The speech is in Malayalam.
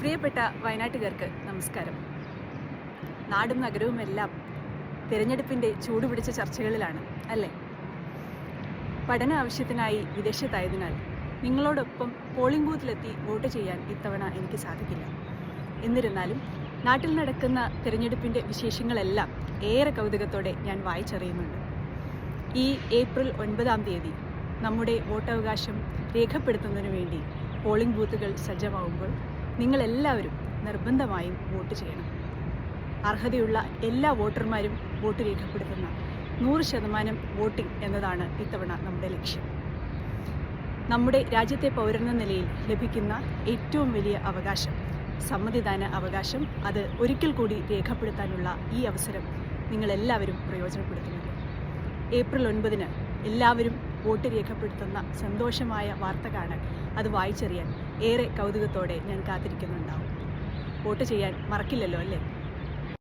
പ്രിയപ്പെട്ട വയനാട്ടുകാർക്ക് നമസ്കാരം. നാടും നഗരവുമെല്ലാം തിരഞ്ഞെടുപ്പിൻ്റെ ചൂടുപിടിച്ച ചർച്ചകളിലാണ് അല്ലേ? പഠന ആവശ്യത്തിനായി വിദേശത്തായതിനാൽ നിങ്ങളോടൊപ്പം പോളിംഗ് ബൂത്തിലെത്തി വോട്ട് ചെയ്യാൻ ഇത്തവണ എനിക്ക് സാധിക്കില്ല. എന്നിരുന്നാലും നാട്ടിൽ നടക്കുന്ന തിരഞ്ഞെടുപ്പിൻ്റെ വിശേഷങ്ങളെല്ലാം ഏറെ കൗതുകത്തോടെ ഞാൻ വായിച്ചറിയുന്നുണ്ട്. ഈ ഏപ്രിൽ 9 നമ്മുടെ വോട്ടവകാശം രേഖപ്പെടുത്തുന്നതിനു വേണ്ടി പോളിംഗ് ബൂത്തുകൾ സജ്ജമാവുമ്പോൾ നിങ്ങളെല്ലാവരും നിർബന്ധമായും വോട്ട് ചെയ്യണം. അർഹതയുള്ള എല്ലാ വോട്ടർമാരും വോട്ട് രേഖപ്പെടുത്തുന്ന 100% വോട്ടിംഗ് എന്നതാണ് ഇത്തവണ നമ്മുടെ ലക്ഷ്യം. നമ്മുടെ രാജ്യത്തെ പൗരനെന്ന നിലയിൽ ലഭിക്കുന്ന ഏറ്റവും വലിയ അവകാശം, സമ്മതിദാന അവകാശം, അത് ഒരിക്കൽ കൂടി രേഖപ്പെടുത്താനുള്ള ഈ അവസരം നിങ്ങളെല്ലാവരും പ്രയോജനപ്പെടുത്തുന്നുണ്ട്. ഏപ്രിൽ 9 എല്ലാവരും വോട്ട് രേഖപ്പെടുത്തുന്ന സന്തോഷമായ വാർത്ത കാണാൻ, അത് വായിച്ചറിയാൻ ഏറെ കൗതുകത്തോടെ ഞാൻ കാത്തിരിക്കുന്നുണ്ടാവും. വോട്ട് ചെയ്യാൻ മറക്കില്ലല്ലോ അല്ലേ?